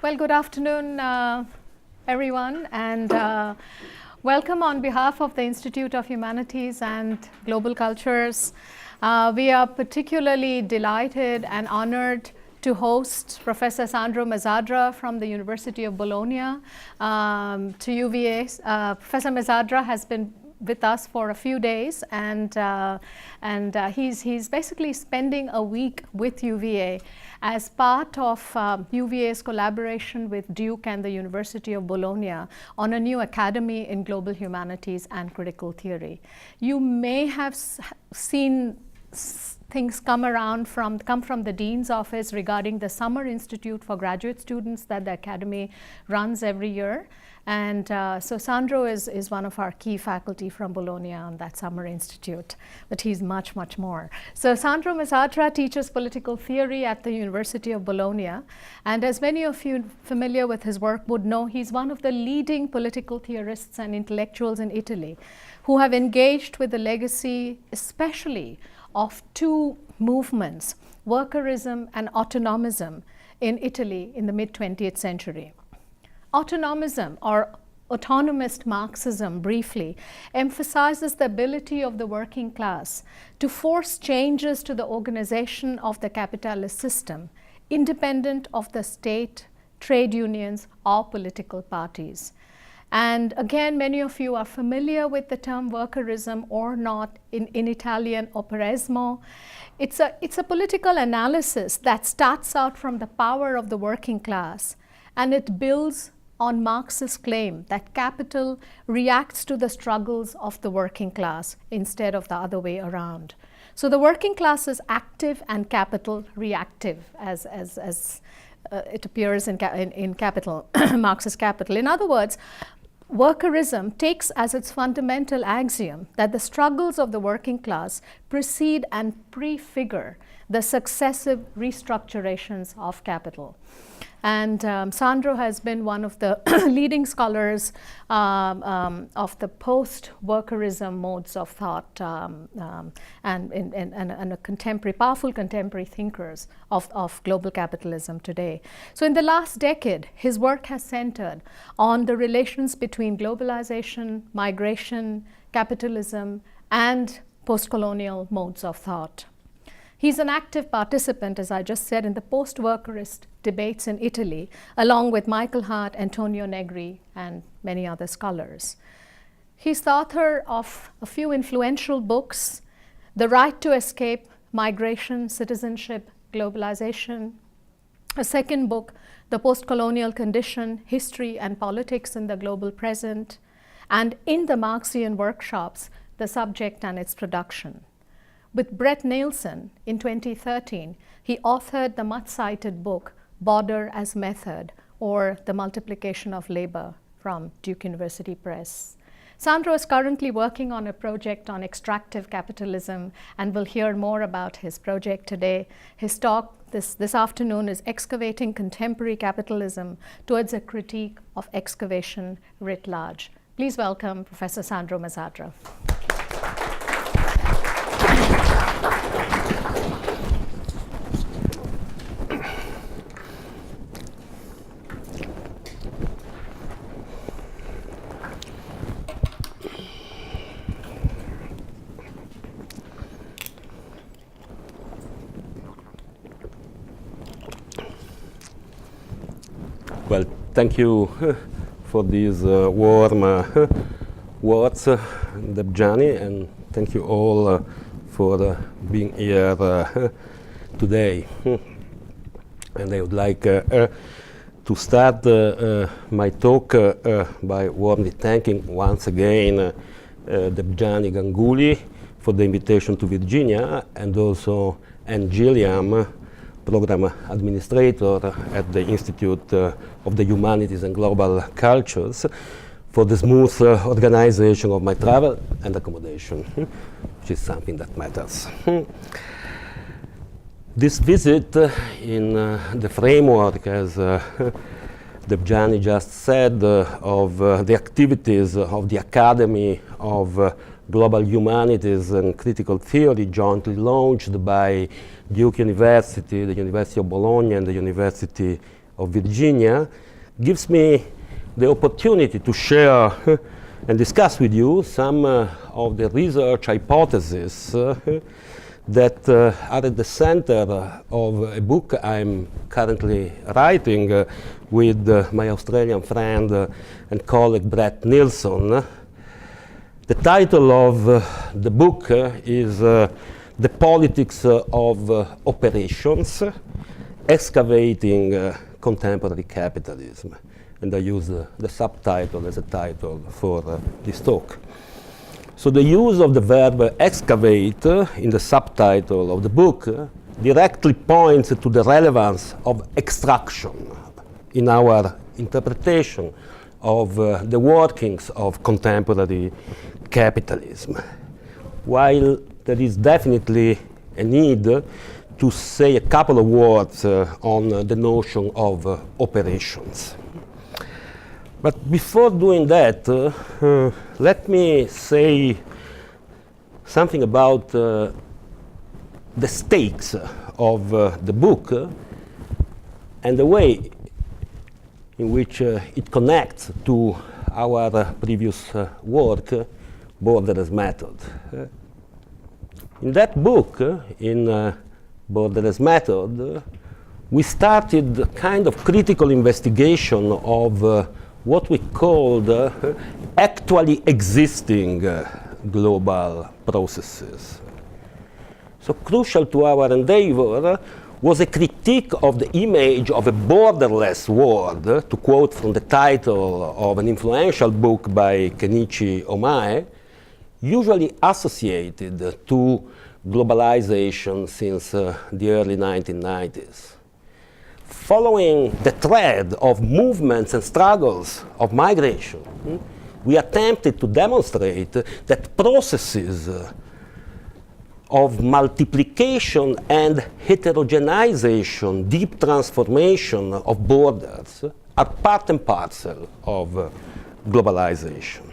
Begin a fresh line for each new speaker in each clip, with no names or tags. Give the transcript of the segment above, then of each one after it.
Well, good afternoon, everyone, and welcome on behalf of the Institute of Humanities and Global Cultures. We are particularly delighted and honored to host Professor Sandro Mezzadra from the University of Bologna to UVA. Professor Mezzadra has been with us for a few days, and he's basically spending a week with UVA as part of UVA's collaboration with Duke and the University of Bologna on a new academy in global humanities and critical theory. You may have seen things come from the Dean's office regarding the Summer Institute for graduate students that the Academy runs every year. And so Sandro is one of our key faculty from Bologna on that Summer Institute, but he's much, much more. So Sandro Mezzadra teaches political theory at the University of Bologna. And as many of you familiar with his work would know, he's one of the leading political theorists and intellectuals in Italy who have engaged with the legacy, especially of two movements, workerism and autonomism in Italy in the mid-20th century. Autonomism, or autonomist Marxism briefly, emphasizes the ability of the working class to force changes to the organization of the capitalist system, independent of the state, trade unions, or political parties. And again, many of you are familiar with the term workerism or not. In Italian, operative. It's a political analysis that starts out from the power of the working class, and it builds on Marx's claim that capital reacts to the struggles of the working class instead of the other way around. So the working class is active and capital reactive, as it appears in Capital, Marx's Capital. In other words, workerism takes as its fundamental axiom that the struggles of the working class precede and prefigure the successive restructurations of capital. And Sandro has been one of the leading scholars of the post-workerism modes of thought and a powerful contemporary thinkers of global capitalism today. So in the last decade, his work has centered on the relations between globalization, migration, capitalism, and post-colonial modes of thought. He's an active participant, as I just said, in the post-workerist debates in Italy, along with Michael Hart, Antonio Negri, and many other scholars. He's the author of a few influential books: The Right to Escape, Migration, Citizenship, Globalization. A second book, The Post-Colonial Condition, History and Politics in the Global Present. And in the Marxian workshops, The Subject and Its Production. With Brett Nielsen in 2013, he authored the much-cited book, Border as Method, or The Multiplication of Labor, from Duke University Press. Sandro is currently working on a project on extractive capitalism, and we'll hear more about his project today. His talk this afternoon is Excavating Contemporary Capitalism Towards a Critique of Excavation Writ Large. Please welcome Professor Sandro Mezzadra.
Well, thank you for these warm words, Debjani, and thank you all for being here today. And I would like to start my talk by warmly thanking once again Debjani Ganguly for the invitation to Virginia, and also Anne Gilliam, Program Administrator at the Institute of the Humanities and Global Cultures, for the smooth organization of my travel and accommodation, which is something that matters. This visit in the framework, as Debjani just said, of the activities of the Academy of Global Humanities and Critical Theory, jointly launched by Duke University, the University of Bologna, and the University of Virginia, gives me the opportunity to share and discuss with you some of the research hypotheses that are at the center of a book I'm currently writing with my Australian friend and colleague Brett Nilsson. The title of the book is The Politics of Operations, Excavating Contemporary Capitalism. And I use the subtitle as a title for this talk. So the use of the verb excavate in the subtitle of the book directly points to the relevance of extraction in our interpretation of the workings of contemporary capitalism. While there is definitely a need to say a couple of words on the notion of operations. But before doing that, let me say something about the stakes of the book and the way in which it connects to our previous work, Borderless Method. In that book, in Borderless Method, we started a kind of critical investigation of what we called actually existing global processes. So crucial to our endeavor was a critique of the image of a borderless world, to quote from the title of an influential book by Kenichi Omae, usually associated to globalization since the early 1990s. Following the thread of movements and struggles of migration, we attempted to demonstrate that processes of multiplication and heterogenization, deep transformation of borders, are part and parcel of globalization.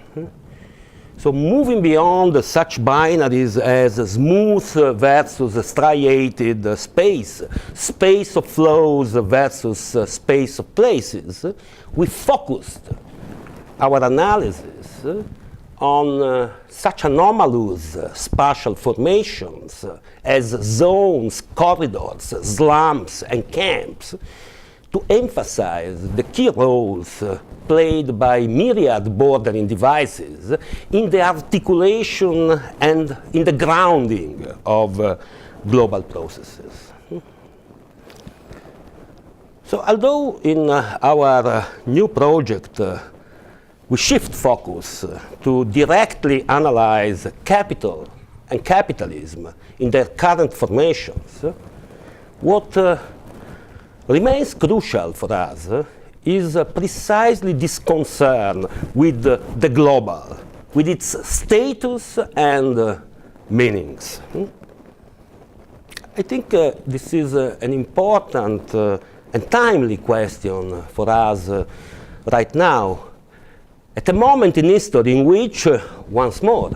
So moving beyond such binaries as smooth versus striated space, space of flows versus space of places, we focused our analysis on such anomalous spatial formations as zones, corridors, slums, and camps to emphasize the key roles played by myriad bordering devices in the articulation and in the grounding of global processes. So although in our new project we shift focus to directly analyze capital and capitalism in their current formations, what remains crucial for us is precisely this concern with the global, with its status and meanings. I think this is an important and timely question for us right now, at a moment in history in which, once more,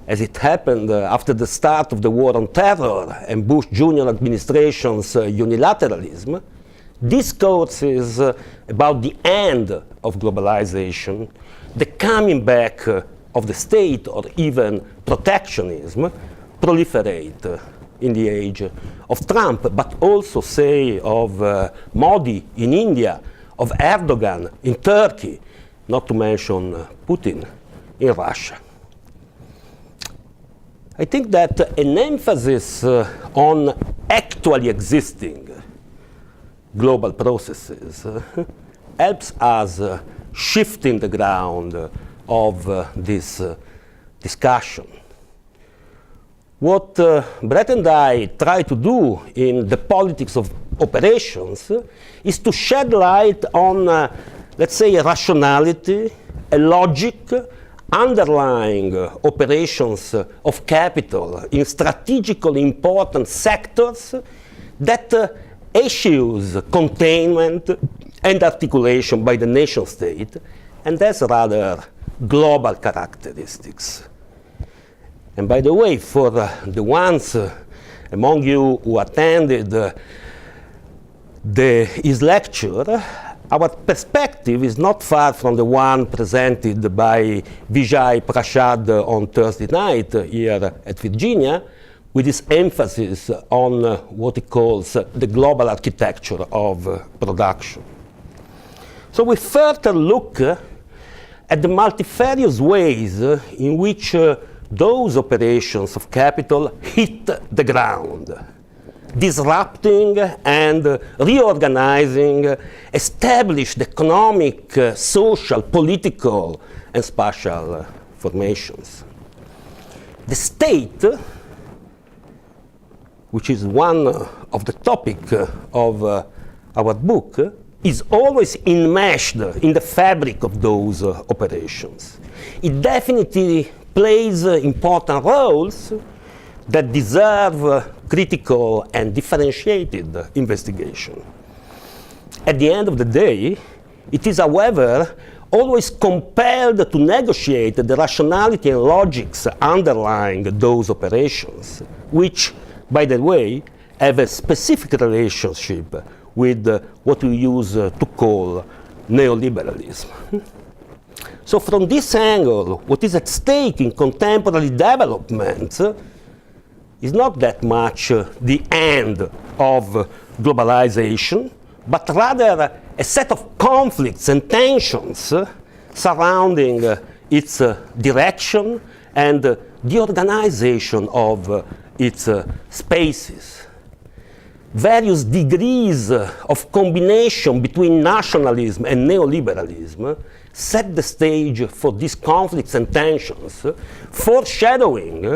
as it happened after the start of the war on terror and Bush Jr. administration's unilateralism, discourses about the end of globalization, the coming back of the state or even protectionism proliferate in the age of Trump, but also say of Modi in India, of Erdogan in Turkey, not to mention Putin in Russia. I think that an emphasis on actually existing global processes helps us shifting the ground of this discussion. What Brett and I try to do in the politics of operations is to shed light on, let's say, a rationality, a logic underlying operations of capital in strategically important sectors that eschews containment and articulation by the nation state, and has rather global characteristics. And by the way, for the ones among you who attended his lecture, our perspective is not far from the one presented by Vijay Prashad on Thursday night here at Virginia, with his emphasis on what he calls the global architecture of production. So we further look at the multifarious ways in which those operations of capital hit the ground, disrupting and reorganizing established economic, social, political, and spatial formations. The state, which is one of the topics of our book, is always enmeshed in the fabric of those operations. It definitely plays important roles that deserve critical and differentiated investigation. At the end of the day, it is, however, always compelled to negotiate the rationality and logics underlying those operations, which, by the way, have a specific relationship with what we use to call neoliberalism. So from this angle, what is at stake in contemporary development is not that much the end of globalization, but rather a set of conflicts and tensions surrounding its direction and the organization of its spaces. Various degrees of combination between nationalism and neoliberalism set the stage for these conflicts and tensions, foreshadowing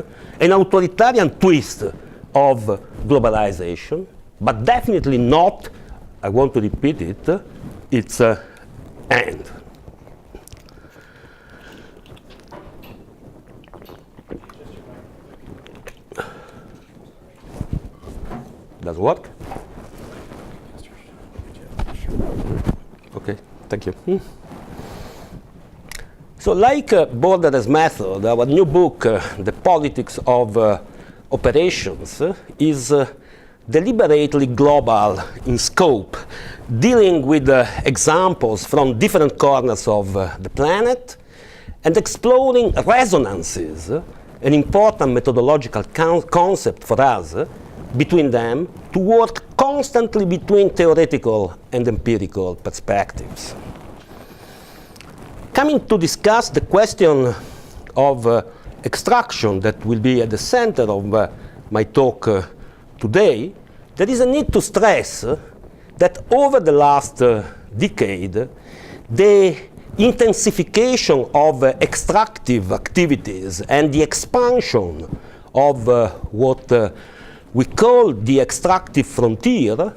an authoritarian twist of globalization, but definitely not, I want to repeat it, its end. Does it work? Okay, thank you. So like Border's method, our new book, The Politics of Operations, is deliberately global in scope, dealing with examples from different corners of the planet and exploring resonances, an important methodological concept for us, between them to work constantly between theoretical and empirical perspectives. Coming to discuss the question of extraction that will be at the center of my talk today, there is a need to stress that over the last decade, the intensification of extractive activities and the expansion of what we call the extractive frontier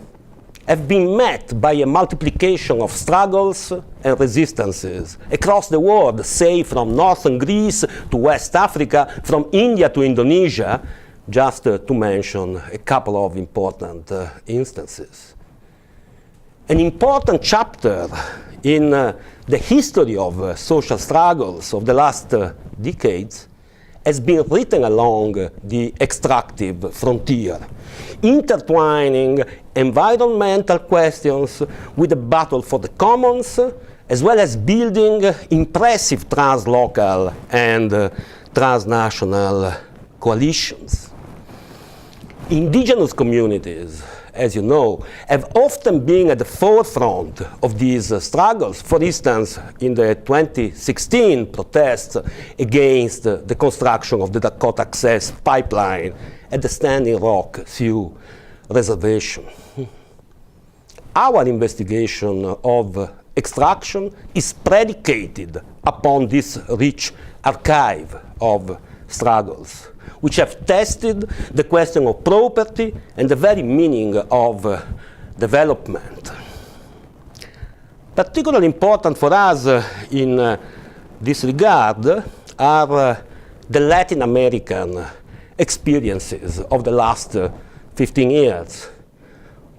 have been met by a multiplication of struggles and resistances across the world, say from northern Greece to West Africa, from India to Indonesia, just to mention a couple of important instances. An important chapter in the history of social struggles of the last decades has been written along the extractive frontier, intertwining environmental questions with the battle for the commons, as well as building impressive translocal and transnational coalitions. Indigenous communities, as you know, have often been at the forefront of these struggles. For instance, in the 2016 protests against the construction of the Dakota Access Pipeline at the Standing Rock Sioux Reservation. Our investigation of extraction is predicated upon this rich archive of struggles, which have tested the question of property and the very meaning of development. Particularly important for us in this regard are the Latin American experiences of the last 15 years,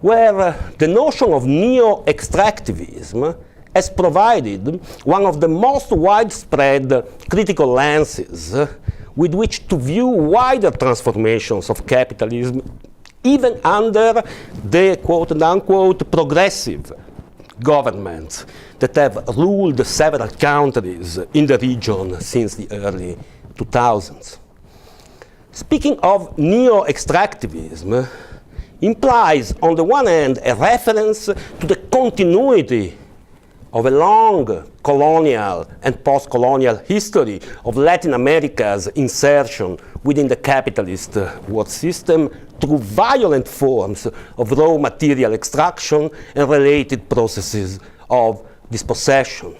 where the notion of neo-extractivism has provided one of the most widespread critical lenses with which to view wider transformations of capitalism even under the quote-unquote progressive governments that have ruled several countries in the region since the early 2000s. Speaking of neo-extractivism implies, on the one hand, a reference to the continuity of a long colonial and post-colonial history of Latin America's insertion within the capitalist world system through violent forms of raw material extraction and related processes of dispossession,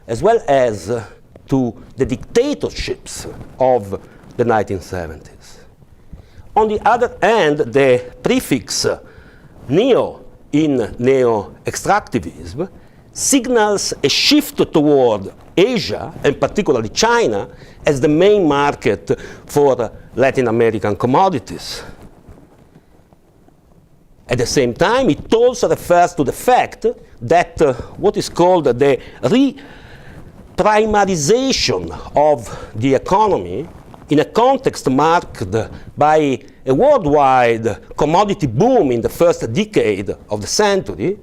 as well as to the dictatorships of the 1970s. On the other hand, the prefix neo in neo-extractivism signals a shift toward Asia, and particularly China, as the main market for Latin American commodities. At the same time, it also refers to the fact that what is called the reprimarization of the economy in a context marked by a worldwide commodity boom in the first decade of the century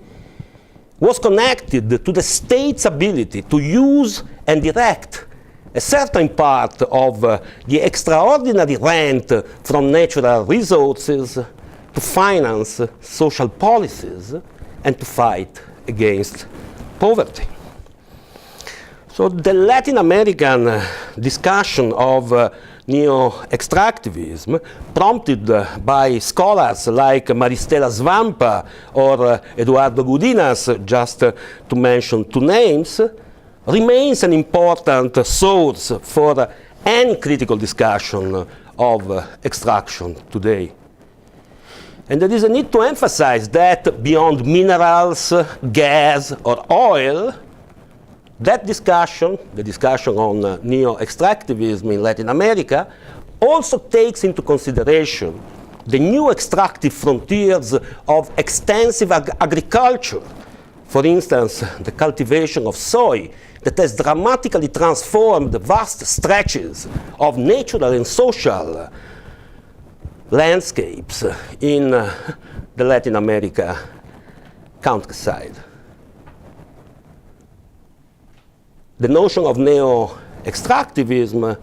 was connected to the state's ability to use and direct a certain part of the extraordinary rent from natural resources to finance social policies and to fight against poverty. So the Latin American discussion of neo-extractivism, prompted by scholars like Maristela Svampa or Eduardo Gudinas, just to mention two names, remains an important source for any critical discussion of extraction today. And there is a need to emphasize that beyond minerals, gas, or oil, that discussion, the discussion on neo-extractivism in Latin America, also takes into consideration the new extractive frontiers of extensive agriculture. For instance, the cultivation of soy that has dramatically transformed the vast stretches of natural and social landscapes in the Latin America countryside. The notion of neo-extractivism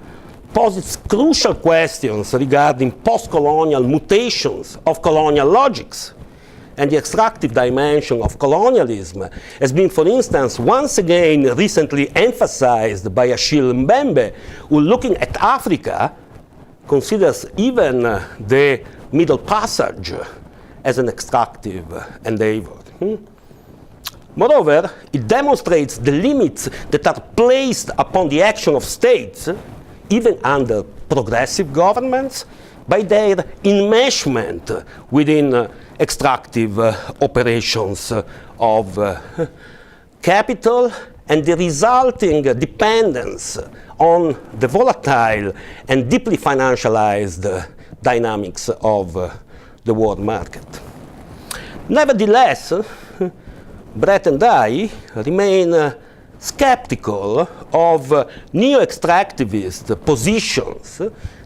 posits crucial questions regarding post-colonial mutations of colonial logics. And the extractive dimension of colonialism has been, for instance, once again recently emphasized by Achille Mbembe, who, looking at Africa, considers even the Middle Passage as an extractive endeavor. Moreover, it demonstrates the limits that are placed upon the action of states, even under progressive governments, by their enmeshment within extractive operations of capital and the resulting dependence on the volatile and deeply financialized dynamics of the world market. Nevertheless, Brett and I remain skeptical of neo-extractivist positions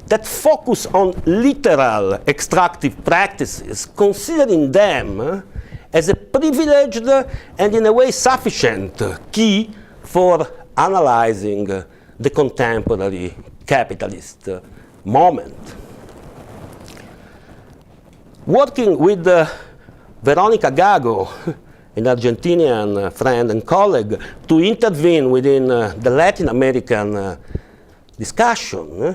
that focus on literal extractive practices, considering them as a privileged and in a way sufficient key for analyzing the contemporary capitalist moment. Working with Veronica Gago, an Argentinian friend and colleague, to intervene within the Latin American discussion,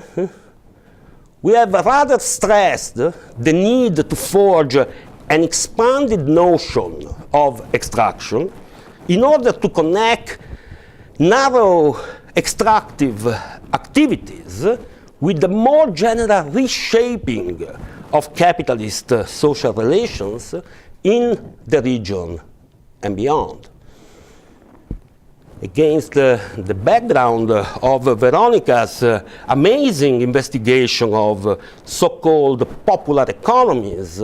we have rather stressed the need to forge an expanded notion of extraction in order to connect narrow extractive activities with the more general reshaping of capitalist social relations in the region and beyond. Against the background of Veronica's amazing investigation of so-called popular economies,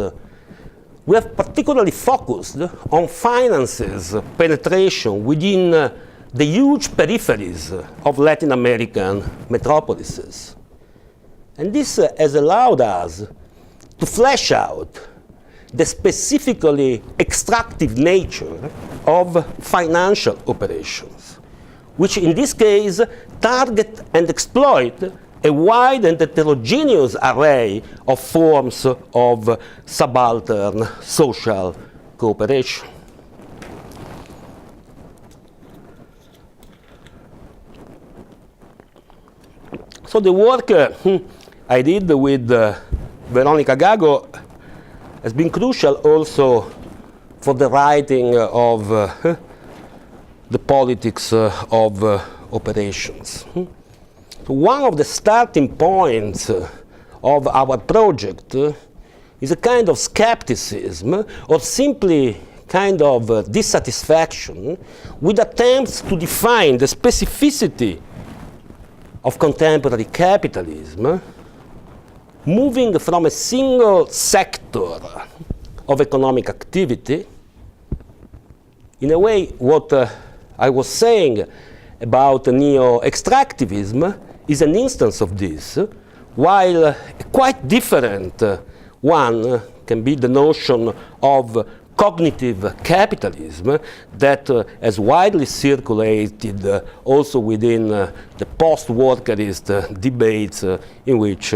we have particularly focused on finance's penetration within the huge peripheries of Latin American metropolises. And this has allowed us to flesh out the specifically extractive nature of financial operations, which in this case target and exploit a wide and heterogeneous array of forms of subaltern social cooperation. So the work I did with Veronica Gago has been crucial also for the writing of the politics of operations. One of the starting points of our project is a kind of skepticism or simply kind of dissatisfaction with attempts to define the specificity of contemporary capitalism, moving from a single sector of economic activity. In a way, what I was saying about neo-extractivism is an instance of this, while a quite different one can be the notion of cognitive capitalism that has widely circulated also within the post-workerist debates in which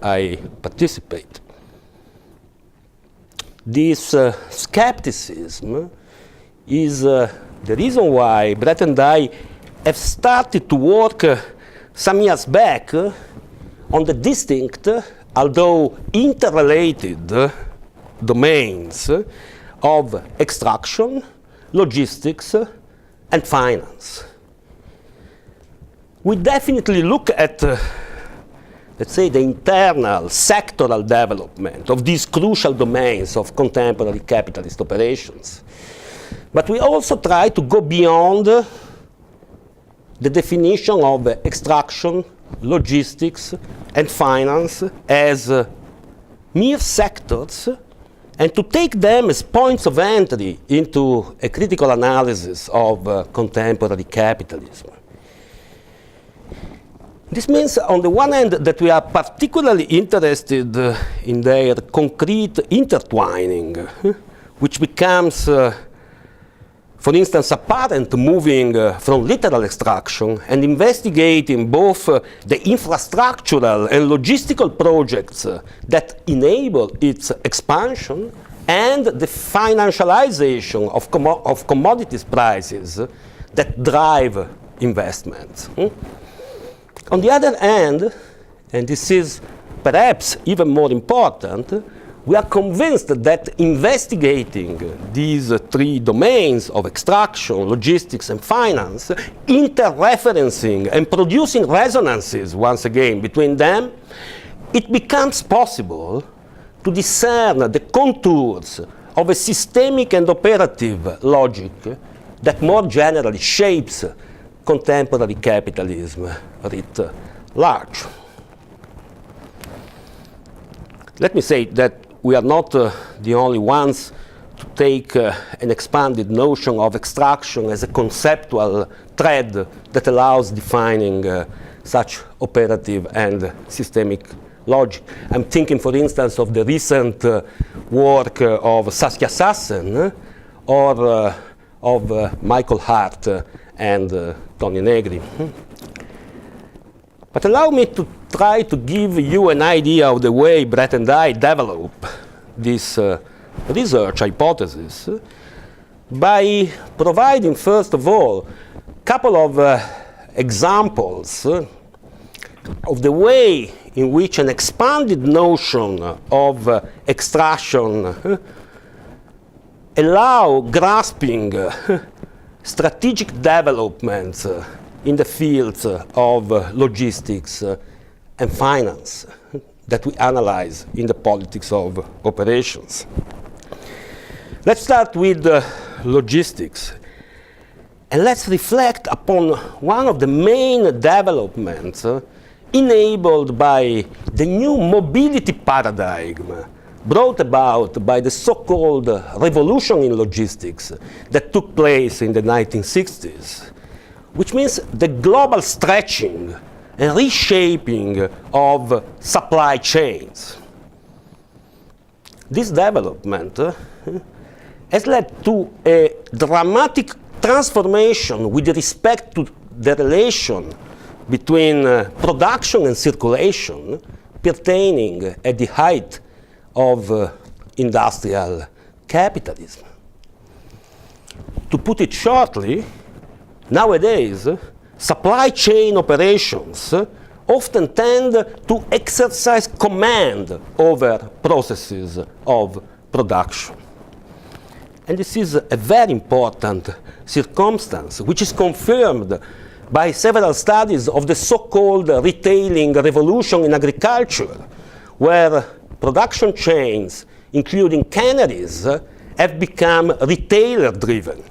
I participate. This skepticism is the reason why Brett and I have started to work some years back on the distinct, although interrelated, domains of extraction, logistics, and finance. We definitely look at, let's say, the internal sectoral development of these crucial domains of contemporary capitalist operations. But we also try to go beyond the definition of extraction, logistics, and finance as mere sectors, and to take them as points of entry into a critical analysis of contemporary capitalism. This means, on the one hand, that we are particularly interested in their concrete intertwining, which becomes, for instance, apparent moving from literal extraction and investigating both the infrastructural and logistical projects that enable its expansion and the financialization of commodities prices that drive investments. On the other hand, and this is perhaps even more important, we are convinced that investigating these three domains of extraction, logistics, and finance, interreferencing and producing resonances, once again, between them, it becomes possible to discern the contours of a systemic and operative logic that more generally shapes contemporary capitalism writ large. Let me say that we are not the only ones to take an expanded notion of extraction as a conceptual thread that allows defining such operative and systemic logic. I'm thinking, for instance, of the recent work of Saskia Sassen or of Michael Hart and Tony Negri. But allow me to try to give you an idea of the way Brett and I develop this research hypothesis by providing, first of all, a couple of examples of the way in which an expanded notion of extraction allow grasping strategic developments in the fields of logistics and finance that we analyze in the politics of operations. Let's start with logistics. And let's reflect upon one of the main developments enabled by the new mobility paradigm brought about by the so-called revolution in logistics that took place in the 1960s, which means the global stretching and reshaping of supply chains. this development has led to a dramatic transformation with respect to the relation between production and circulation pertaining at the height of industrial capitalism. To put it shortly, nowadays, supply chain operations often tend to exercise command over processes of production. And this is a very important circumstance, which is confirmed by several studies of the so-called retailing revolution in agriculture, where production chains, including canneries, have become retailer-driven.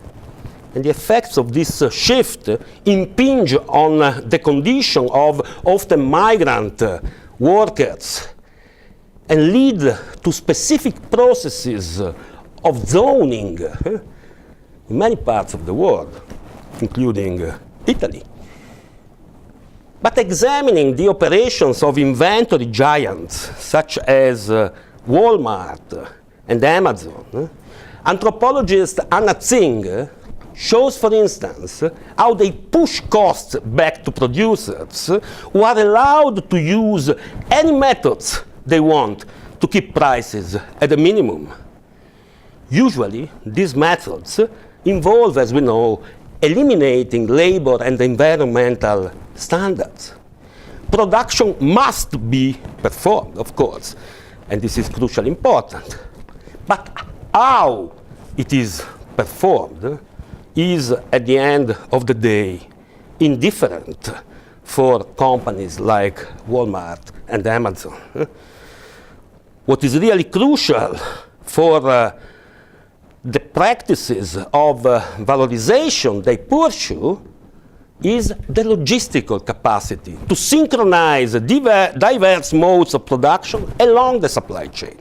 And the effects of this shift impinge on the condition of often migrant workers and lead to specific processes of zoning in many parts of the world, including Italy. But examining the operations of inventory giants such as Walmart and Amazon, anthropologist Anna Tsing shows, for instance, how they push costs back to producers who are allowed to use any methods they want to keep prices at a minimum. Usually, these methods involve, as we know, eliminating labor and environmental standards. Production must be performed, of course, and this is crucially important. But how it is performed is, at the end of the day, indifferent for companies like Walmart and Amazon. What is really crucial for the practices of valorization they pursue is the logistical capacity to synchronize diverse modes of production along the supply chain.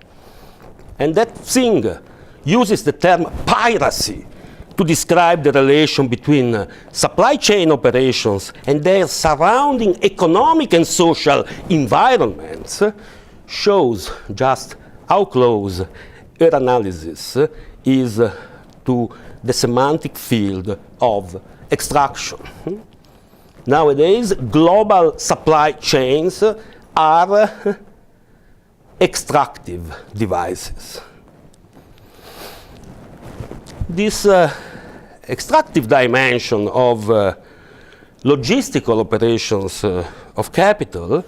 And that thing uses the term piracy to describe the relation between supply chain operations and their surrounding economic and social environments, shows just how close her analysis is to the semantic field of extraction. Nowadays, global supply chains are extractive devices. This extractive dimension of logistical operations of capital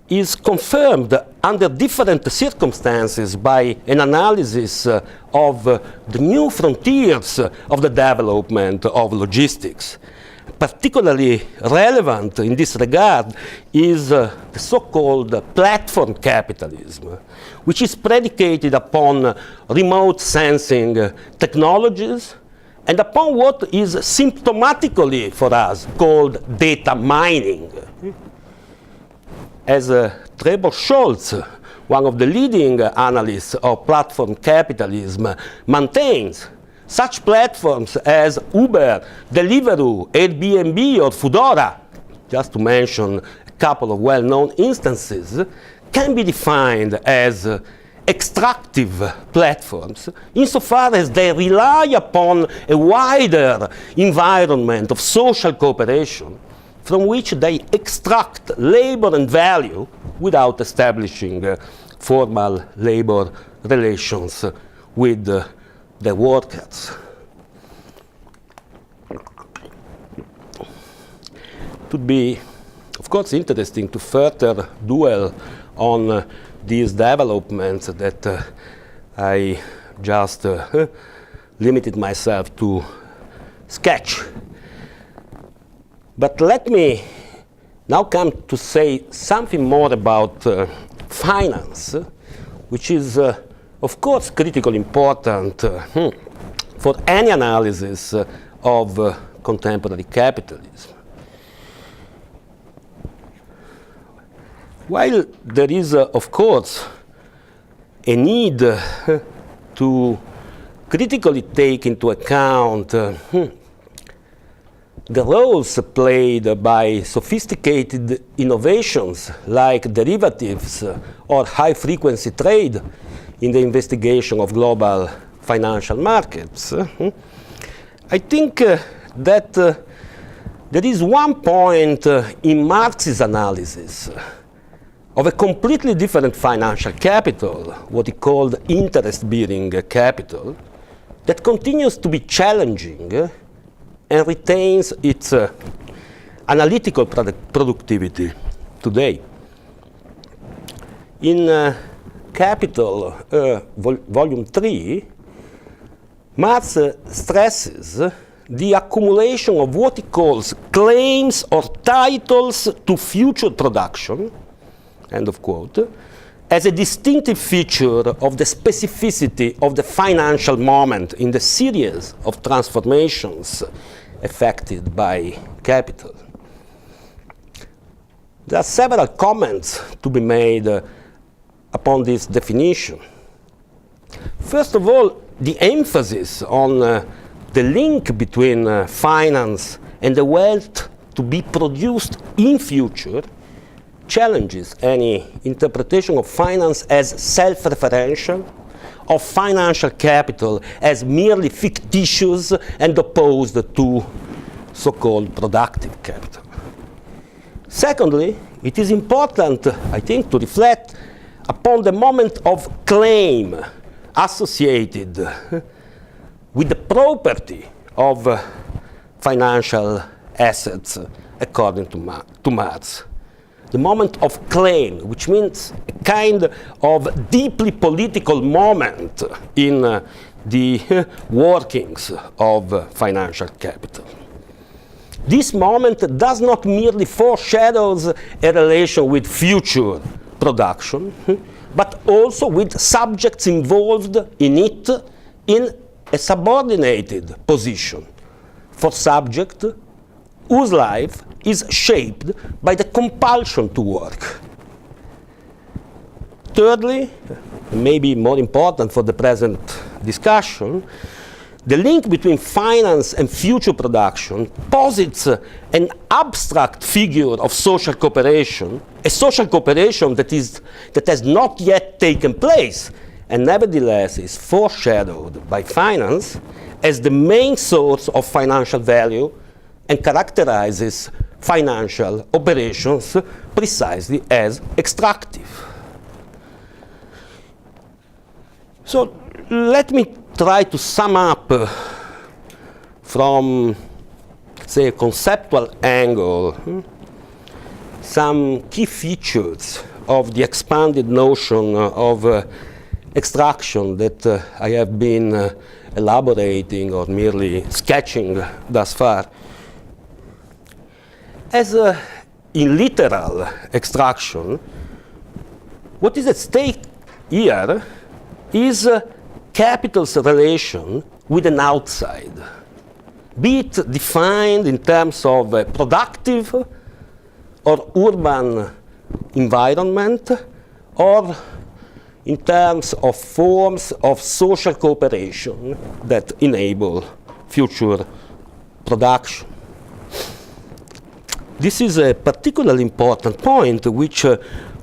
is confirmed under different circumstances by an analysis of the new frontiers of the development of logistics. Particularly relevant in this regard is the so-called platform capitalism, which is predicated upon remote sensing technologies and upon what is symptomatically for us called data mining. As Trebor Scholz, one of the leading analysts of platform capitalism, maintains, such platforms as Uber, Deliveroo, Airbnb, or Foodora, just to mention a couple of well-known instances, can be defined as extractive platforms insofar as they rely upon a wider environment of social cooperation from which they extract labor and value without establishing formal labor relations with the workers. It would be, of course, interesting to further dwell on these developments that I just limited myself to sketch. But let me now come to say something more about finance, which is, of course, critically important for any analysis of contemporary capitalism. While there is, of course, a need to critically take into account the roles played by sophisticated innovations like derivatives or high-frequency trade in the investigation of global financial markets, I think that there is one point in Marx's analysis of a completely different financial capital, what he called interest-bearing capital, that continues to be challenging and retains its analytical productivity today. In Capital, Volume 3, Marx stresses the accumulation of what he calls claims or titles to future production, end of quote, as a distinctive feature of the specificity of the financial moment in the series of transformations affected by capital. There are several comments to be made upon this definition. First of all, the emphasis on the link between finance and the wealth to be produced in future challenges any interpretation of finance as self-referential, of financial capital as merely fictitious and opposed to so-called productive capital. Secondly, it is important, I think, to reflect upon the moment of claim associated with the property of financial assets according to Marx. The moment of claim, which means a kind of deeply political moment in the workings of financial capital. This moment does not merely foreshadows a relation with future production, but also with subjects involved in it in a subordinated position for subject whose life is shaped by the compulsion to work. Thirdly, maybe more important for the present discussion, the link between finance and future production posits an abstract figure of social cooperation, a social cooperation that has not yet taken place, and nevertheless is foreshadowed by finance as the main source of financial value and characterizes financial operations precisely as extractive. So let me try to sum up from, say, a conceptual angle some key features of the expanded notion of extraction that I have been elaborating or merely sketching thus far. As in literal extraction, what is at stake here is capital's relation with an outside, be it defined in terms of a productive or urban environment, or in terms of forms of social cooperation that enable future production. This is a particularly important point which,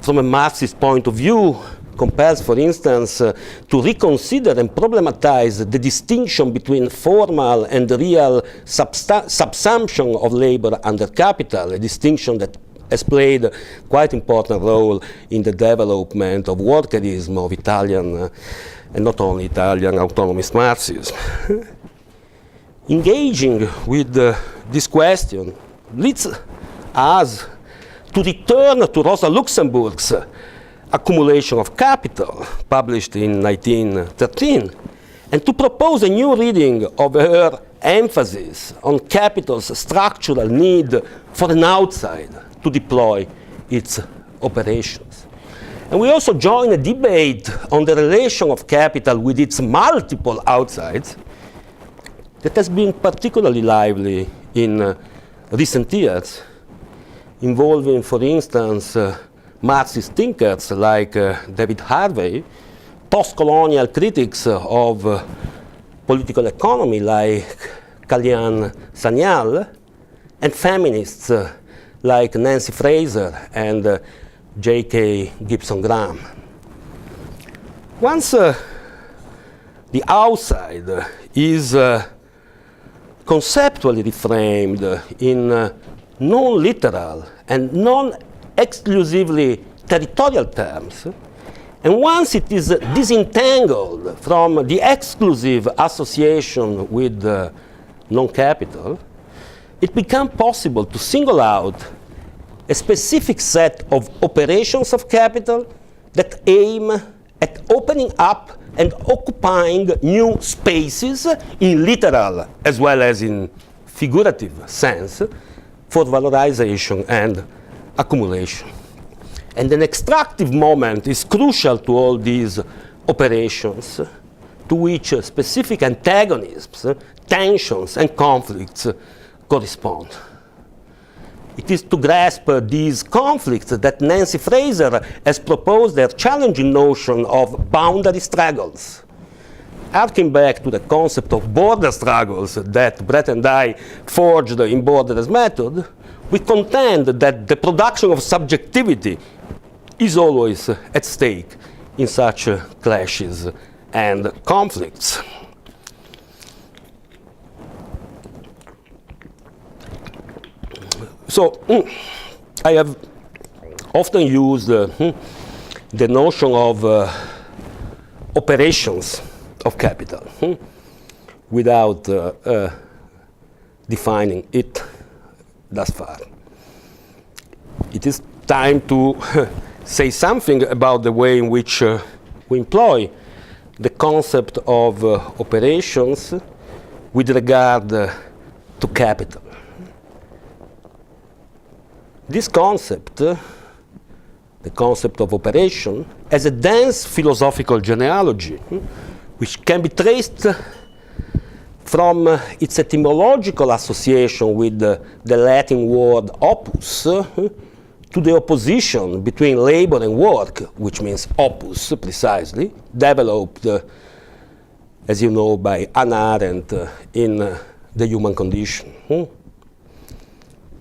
from a Marxist point of view, compels, for instance, to reconsider and problematize the distinction between formal and real subsumption of labor under capital, a distinction that has played a quite important role in the development of workerism of Italian, and not only Italian, autonomist Marxism. Engaging with this question leads us to return to Rosa Luxemburg's Accumulation of Capital, published in 1913, and to propose a new reading of her emphasis on capital's structural need for an outside to deploy its operations. And we also join a debate on the relation of capital with its multiple outsides that has been particularly lively in recent years, involving, for instance, Marxist thinkers like David Harvey, post-colonial critics of political economy like Kalyan Sanyal, and feminists like Nancy Fraser and J.K. Gibson Graham. Once the outside is conceptually reframed in non-literal and non-exclusively territorial terms, and once it is disentangled from the exclusive association with non-capital, it becomes possible to single out a specific set of operations of capital that aim at opening up and occupying new spaces in literal as well as in figurative sense for valorization and accumulation. And an extractive moment is crucial to all these operations, to which specific antagonisms, tensions, and conflicts correspond. It is to grasp these conflicts that Nancy Fraser has proposed their challenging notion of boundary struggles. Harking back to the concept of border struggles that Brett and I forged in Borderless Method, we contend that the production of subjectivity is always at stake in such clashes and conflicts. So I have often used the notion of operations of capital without defining it thus far. It is time to say something about the way in which we employ the concept of operations with regard to capital. This concept, the concept of operation, has a dense philosophical genealogy, which can be traced from its etymological association with the Latin word opus to the opposition between labor and work, which means opus precisely, developed, as you know, by Hannah Arendt in The Human Condition.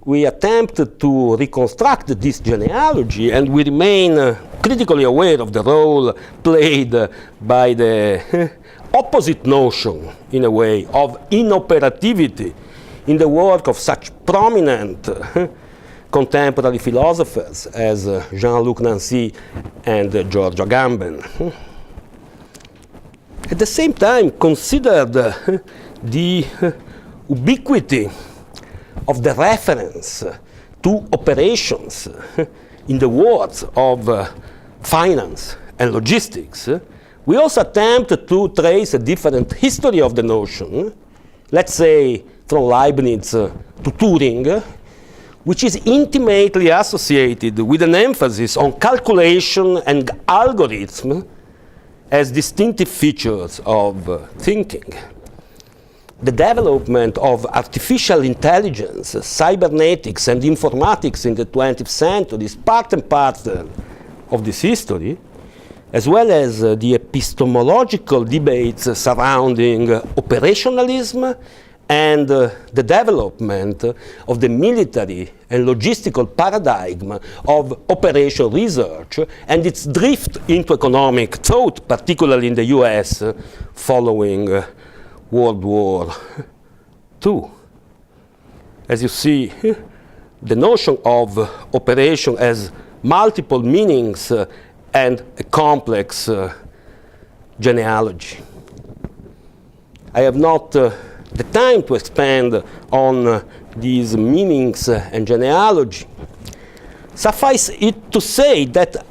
We attempt to reconstruct this genealogy, and we remain critically aware of the role played by the opposite notion, in a way, of inoperativity in the work of such prominent contemporary philosophers as Jean-Luc Nancy and George Agamben. At the same time, considered the ubiquity of the reference to operations in the words of finance and logistics, we also attempt to trace a different history of the notion, let's say from Leibniz to Turing, which is intimately associated with an emphasis on calculation and algorithm as distinctive features of thinking. The development of artificial intelligence, cybernetics, and informatics in the 20th century is part and parcel of this history, as well as the epistemological debates surrounding operationalism and the development of the military and logistical paradigm of operation research and its drift into economic thought, particularly in the US following World War II. As you see, the notion of operation has multiple meanings and a complex genealogy. I have not the time to expand on these meanings and genealogy. Suffice it to say that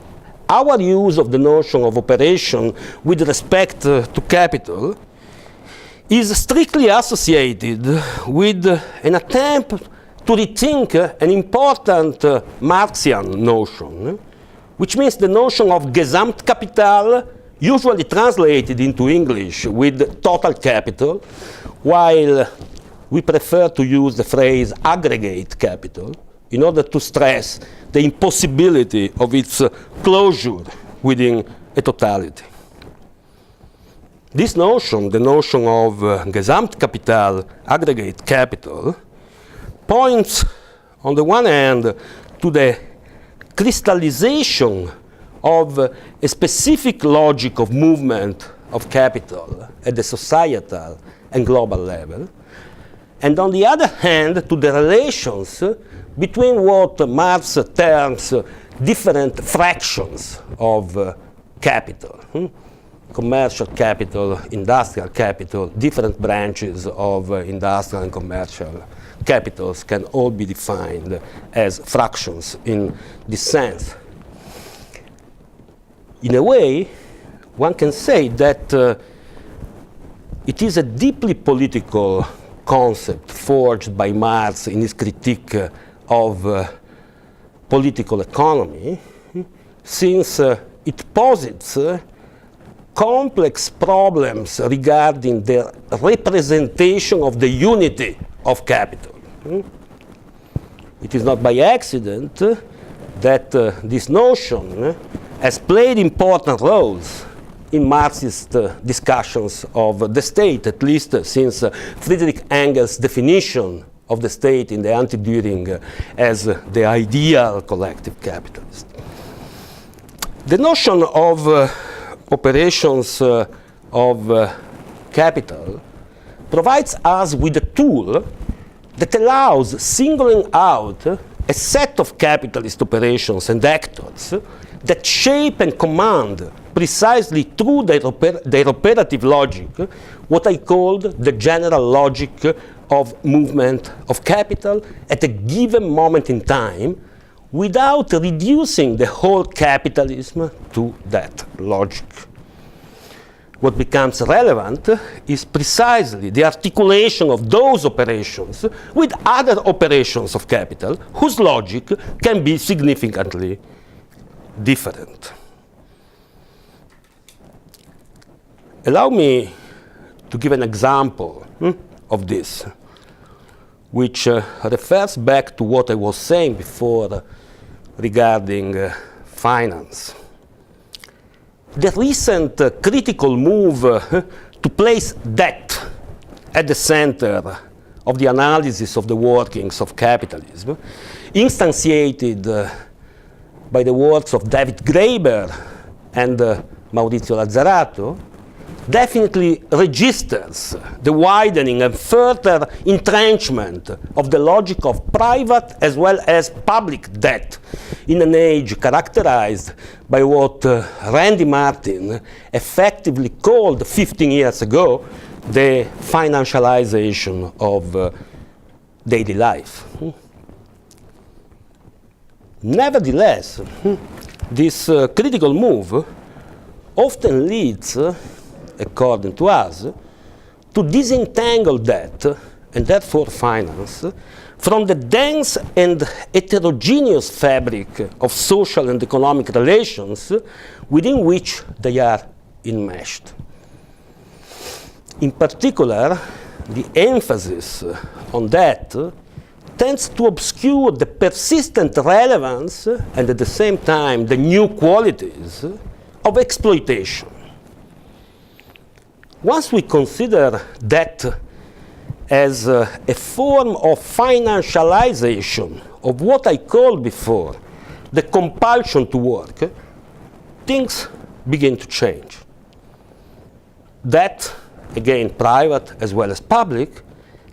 our use of the notion of operation with respect to capital is strictly associated with an attempt to rethink an important Marxian notion, which means the notion of Gesamtkapital, usually translated into English with total capital, while we prefer to use the phrase aggregate capital in order to stress the impossibility of its closure within a totality. This notion, the notion of Gesamtkapital, aggregate capital, points on the one hand to the crystallization of a specific logic of movement of capital at the societal and global level, and on the other hand, to the relations between what Marx terms different fractions of capital. Commercial capital, industrial capital, different branches of industrial and commercial capitals can all be defined as fractions in this sense. In a way, one can say that it is a deeply political concept forged by Marx in his critique of political economy, since it posits complex problems regarding the representation of the unity of capital. It is not by accident that this notion has played important roles in Marxist discussions of the state, at least since Friedrich Engels' definition of the state in the Anti-Düring as the ideal collective capitalist. The notion of operations of capital provides us with a tool that allows singling out a set of capitalist operations and actors that shape and command precisely through their operative logic what I called the general logic of movement of capital at a given moment in time, without reducing the whole capitalism to that logic. What becomes relevant is precisely the articulation of those operations with other operations of capital whose logic can be significantly different. Allow me to give an example of this, which refers back to what I was saying before regarding finance. The recent critical move to place debt at the center of the analysis of the workings of capitalism, instantiated by the works of David Graeber and Maurizio Lazzarato, definitely registers the widening and further entrenchment of the logic of private as well as public debt in an age characterized by what Randy Martin effectively called 15 years ago the financialization of daily life. Nevertheless, this critical move often leads, according to us, to disentangle debt, and therefore finance, from the dense and heterogeneous fabric of social and economic relations within which they are enmeshed. In particular, the emphasis on debt tends to obscure the persistent relevance and at the same time the new qualities of exploitation. Once we consider debt as a form of financialization of what I called before the compulsion to work, things begin to change. Debt, again private as well as public,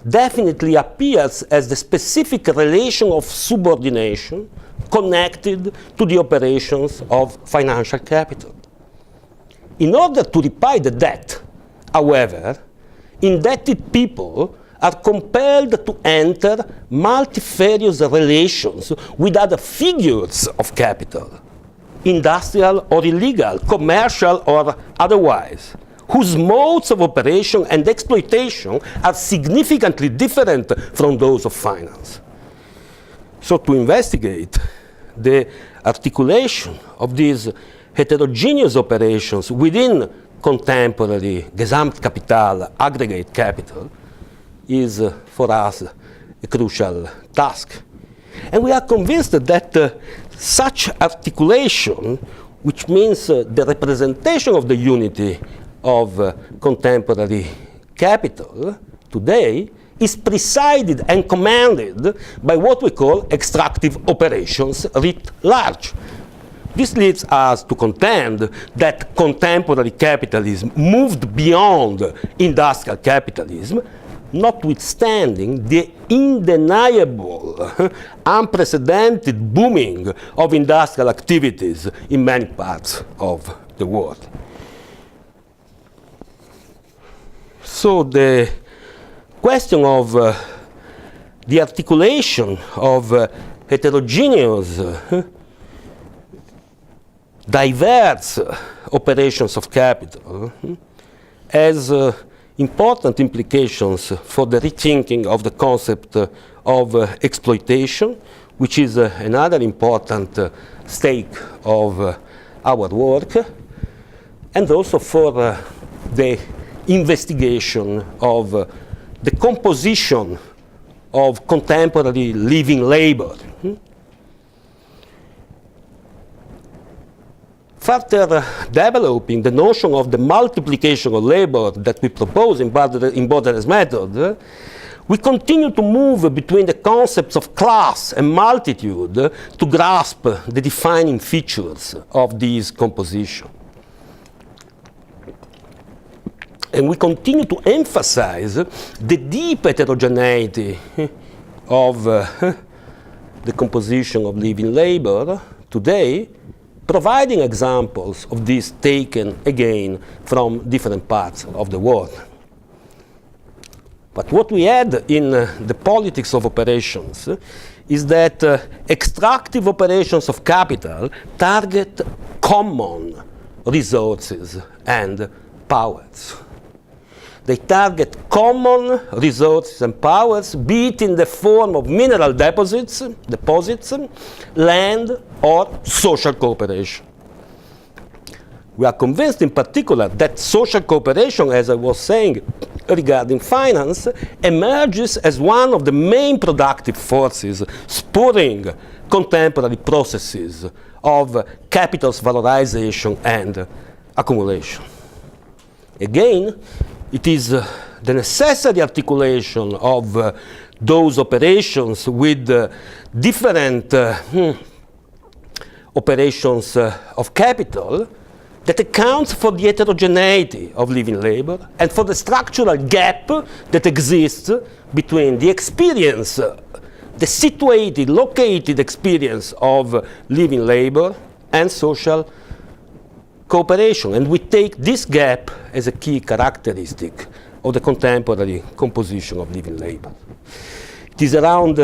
definitely appears as the specific relation of subordination connected to the operations of financial capital. In order to repay the debt, however, indebted people are compelled to enter multifarious relations with other figures of capital, industrial or illegal, commercial or otherwise, whose modes of operation and exploitation are significantly different from those of finance. So to investigate the articulation of these heterogeneous operations within contemporary Gesamtkapital, aggregate capital, is for us a crucial task. And we are convinced that such articulation, which means the representation of the unity of contemporary capital today, is presided and commanded by what we call extractive operations writ large, This leads us to contend that contemporary capitalism moved beyond industrial capitalism, notwithstanding the undeniable, unprecedented booming of industrial activities in many parts of the world. So the question of the articulation of heterogeneous, diverse operations of capital has important implications for the rethinking of the concept of exploitation, which is another important stake of our work, and also for the investigation of the composition of contemporary living labor. Further developing the notion of the multiplication of labor that we propose in Borderless method, we continue to move between the concepts of class and multitude to grasp the defining features of this composition. And we continue to emphasize the deep heterogeneity of the composition of living labor today, providing examples of this taken again from different parts of the world. But what we add in the politics of operations is that extractive operations of capital target common resources and powers. They target common resources and powers, be it in the form of mineral deposits, land, or social cooperation. We are convinced in particular that social cooperation, as I was saying regarding finance, emerges as one of the main productive forces spurring contemporary processes of capital's valorization and accumulation. Again, it is the necessary articulation of those operations with different operations of capital that accounts for the heterogeneity of living labor and for the structural gap that exists between the experience, the situated, located experience of living labor and social cooperation. And we take this gap as a key characteristic of the contemporary composition of living labor. It is around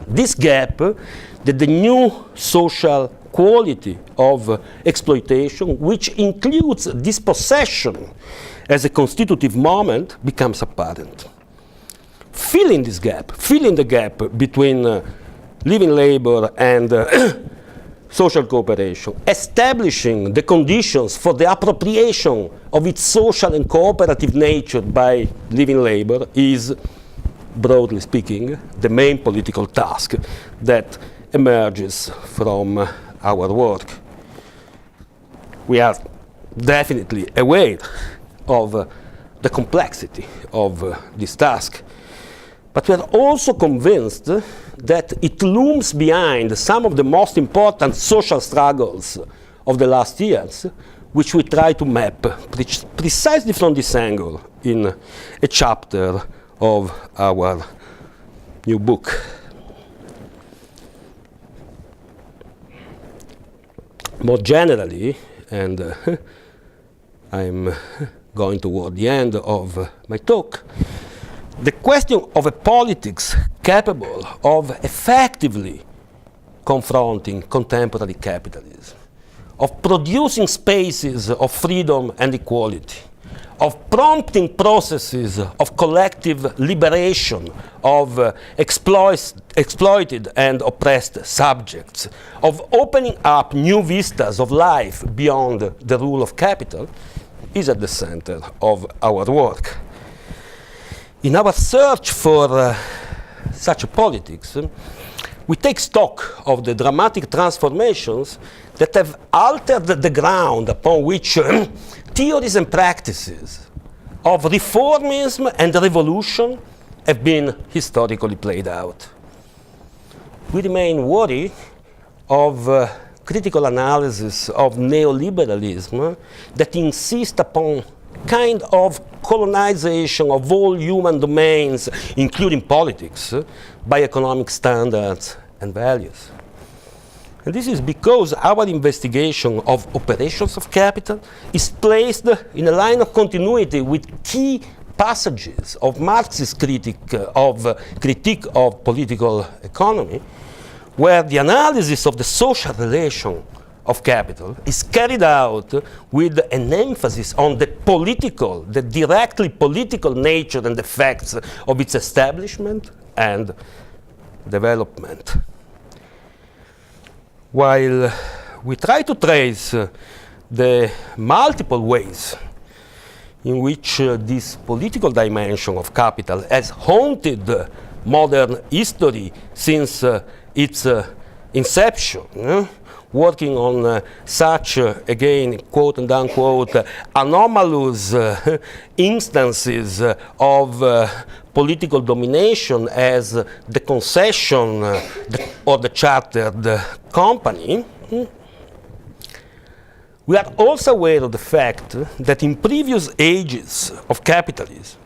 this gap that the new social quality of exploitation, which includes dispossession as a constitutive moment, becomes apparent. Filling this gap, filling the gap between living labor and social cooperation, establishing the conditions for the appropriation of its social and cooperative nature by living labor is, broadly speaking, the main political task that emerges from our work. We are definitely aware of the complexity of this task, but we are also convinced that it looms behind some of the most important social struggles of the last years, which we try to map precisely from this angle in a chapter of our new book. More generally, and I'm going toward the end of my talk, the question of a politics capable of effectively confronting contemporary capitalism, of producing spaces of freedom and equality, of prompting processes of collective liberation of exploited and oppressed subjects, of opening up new vistas of life beyond the rule of capital, is at the center of our work. In our search for such a politics, we take stock of the dramatic transformations that have altered the ground upon which theories and practices of reformism and revolution have been historically played out. We remain worried of critical analysis of neoliberalism that insists upon kind of colonization of all human domains, including politics, by economic standards and values. And this is because our investigation of operations of capital is placed in a line of continuity with key passages of Marx's critique of political economy, where the analysis of the social relation of capital is carried out with an emphasis on the political, the directly political nature and effects of its establishment and development. While we try to trace the multiple ways in which this political dimension of capital has haunted modern history since its inception, working on such, again, quote and unquote, anomalous instances of political domination as the concession or the chartered company, we are also aware of the fact that in previous ages of capitalism,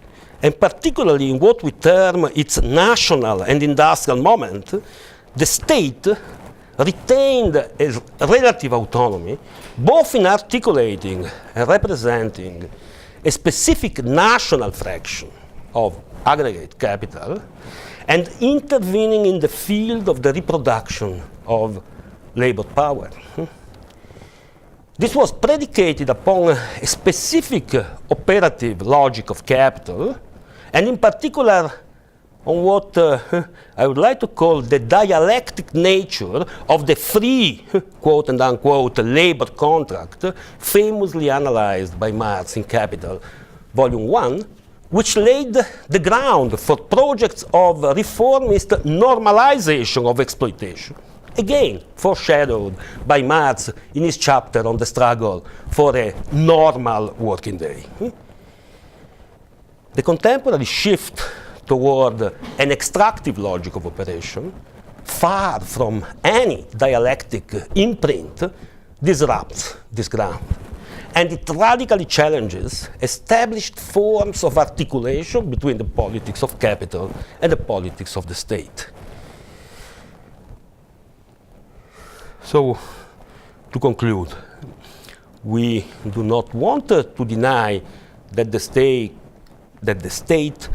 and particularly in what we term its national and industrial moment, the state retained a relative autonomy, both in articulating and representing a specific national fraction of aggregate capital, and intervening in the field of the reproduction of labor power. This was predicated upon a specific operative logic of capital, and in particular on what I would like to call the dialectic nature of the free, quote and unquote, labor contract, famously analyzed by Marx in Capital, Volume 1, which laid the ground for projects of reformist normalization of exploitation, again foreshadowed by Marx in his chapter on the struggle for a normal working day. The contemporary shift toward an extractive logic of operation, far from any dialectic imprint, disrupts this ground. And it radically challenges established forms of articulation between the politics of capital and the politics of the state. So, to conclude, we do not want to deny that the state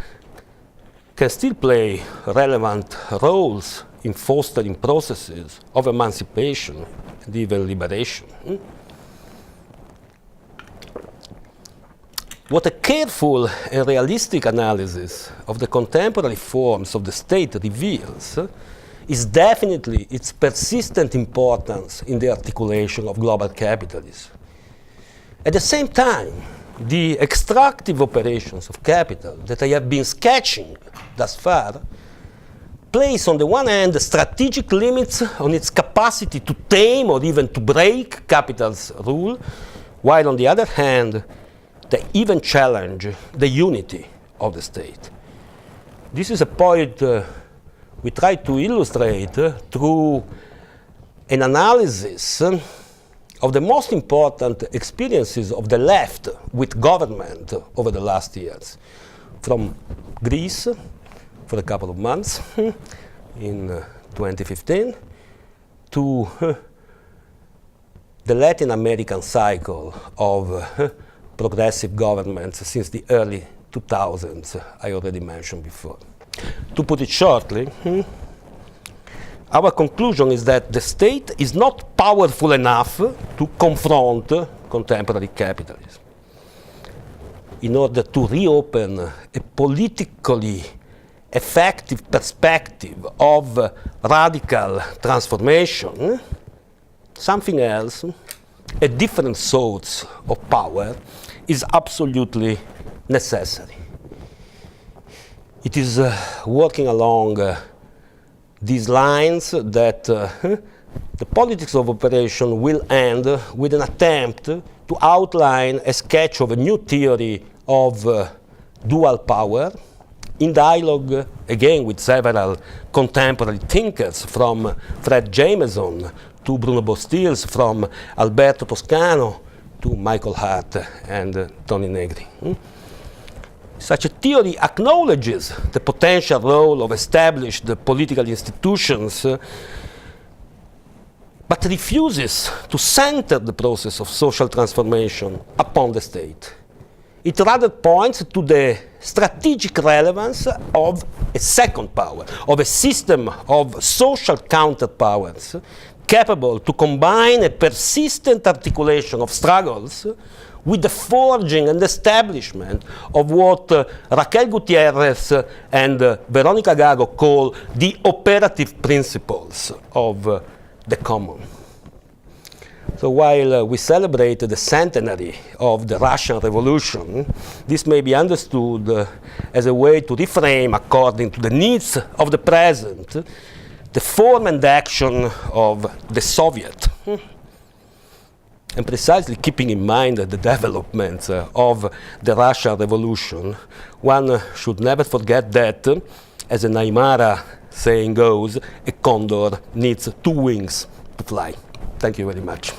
can still play relevant roles in fostering processes of emancipation and even liberation. What a careful and realistic analysis of the contemporary forms of the state reveals is definitely its persistent importance in the articulation of global capitalism. At the same time, the extractive operations of capital that I have been sketching thus far place, on the one hand, strategic limits on its capacity to tame or even to break capital's rule, while on the other hand, they even challenge the unity of the state. This is a point we try to illustrate through an analysis of the most important experiences of the left with government over the last years, from Greece for a couple of months in 2015 to the Latin American cycle of progressive governments since the early 2000s, I already mentioned before. To put it shortly, our conclusion is that the state is not powerful enough to confront contemporary capitalism. In order to reopen a politically effective perspective of radical transformation, something else, a different source of power, is absolutely necessary. It is working along these lines that the politics of operation will end with an attempt to outline a sketch of a new theory of dual power, in dialogue, again, with several contemporary thinkers, from Fred Jameson to Bruno Bostirs, from Alberto Toscano to Michael Hart and Tony Negri. Such a theory acknowledges the potential role of established political institutions, but refuses to center the process of social transformation upon the state. It rather points to the strategic relevance of a second power, of a system of social counterpowers capable to combine a persistent articulation of struggles with the forging and establishment of what Raquel Gutierrez and Veronica Gago call the operative principles of the common. So while we celebrate the centenary of the Russian Revolution, this may be understood as a way to reframe, according to the needs of the present, the form and action of the Soviet. And precisely keeping in mind the developments of the Russian Revolution, one should never forget that, as the Aymara saying goes, a condor needs two wings to fly. Thank you very much.